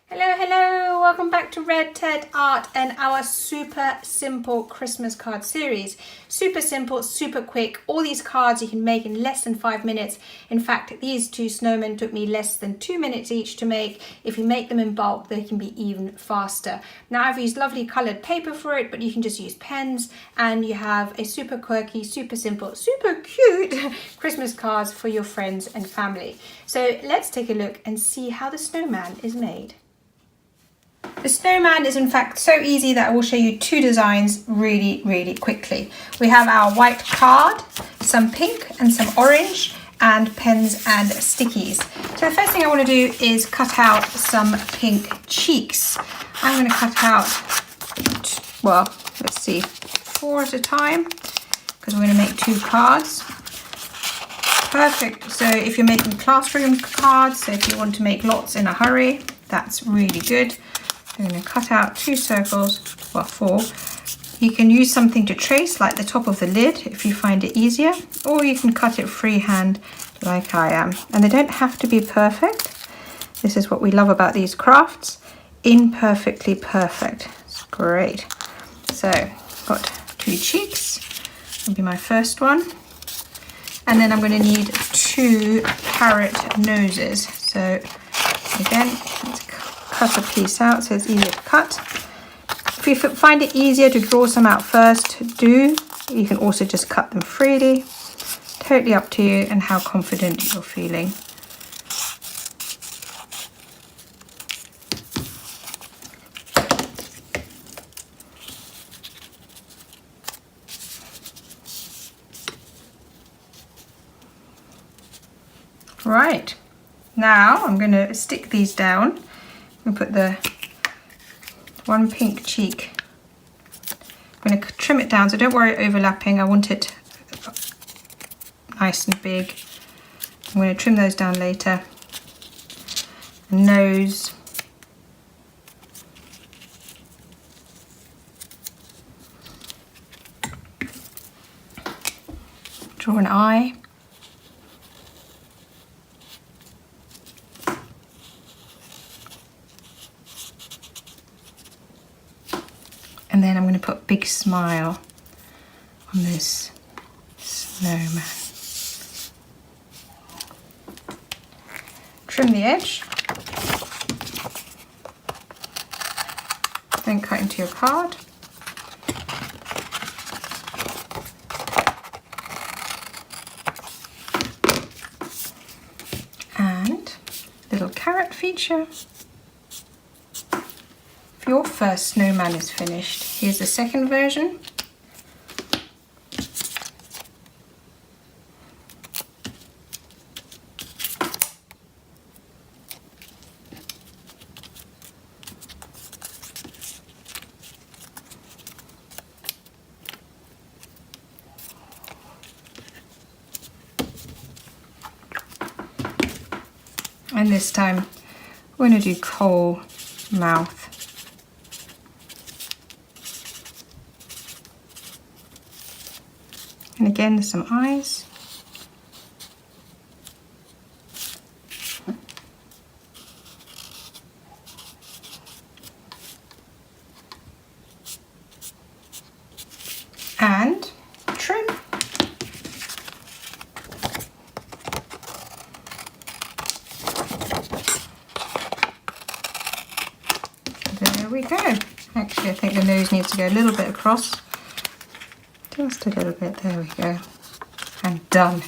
Hello, welcome back to Red Ted Art and our super simple Christmas card series. Super simple, super quick. All these cards you can make in less than 5 minutes. In fact, these two snowmen took me less than 2 minutes each to make. If you make them in bulk, they can be even faster. Now I've used lovely colored paper for it, but you can just use pens and you have a super quirky, super simple, super cute Christmas cards for your friends and family. So let's take a look and see how the snowman is made. The snowman is in fact so easy that I will show you two designs really quickly. We have our white card, some pink and some orange, and pens and stickies. So the first thing I want to do is cut out some pink cheeks. I'm going to cut out, well, let's see, 4 at a time, because we're going to make 2 cards. Perfect. So if you're making classroom cards, so if you want to make lots in a hurry, that's really good. I'm going to cut out 2 circles, well 4. You can use something to trace like the top of the lid if you find it easier, or you can cut it freehand like I am. And they don't have to be perfect. This is what we love about these crafts. Imperfectly perfect. It's great. So got 2 cheeks. That'll be my first one. And then I'm going to need 2 carrot noses. So again, let's cut a piece out so it's easier to cut. If you find it easier to draw some out first, do. You can also just cut them freely. Totally up to you and how confident you're feeling. Right, now I'm going to stick these down. I'm going to put the one pink cheek. I'm going to trim it down, so don't worry overlapping. I want it nice and big. I'm going to trim those down later. Nose. Draw an eye. And then I'm going to put a big smile on this snowman. Trim the edge. Then cut into your card. And little carrot feature. Your first snowman is finished. Here's the second version. And this time we're going to do coal mouth. And again, some eyes. And trim. There we go. Actually, I think the nose needs to go a little bit across. Just a little bit, there we go. And done.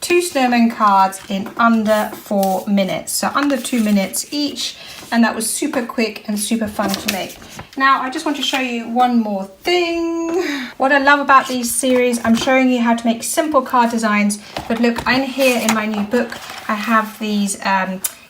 2 snowman cards in under 4 minutes. So under 2 minutes each. And that was super quick and super fun to make. Now, I just want to show you one more thing. What I love about these series, I'm showing you how to make simple card designs. But look, in here in my new book, I have these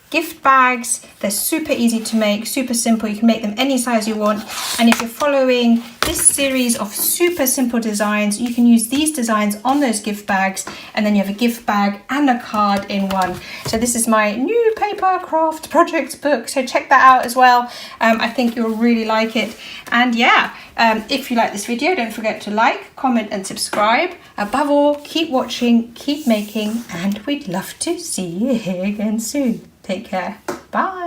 gift bags. They're super easy to make, super simple. You can make them any size you want. And if you're following this series of super simple designs, you can use these designs on those gift bags, and then you have a gift bag and a card in one. So this is my new paper craft projects book, so check that out as well. I think you'll really like it. And yeah, if you like this video, don't forget to like, comment and subscribe. Above all, keep watching, keep making, and we'd love to see you here again soon. Take care. Bye.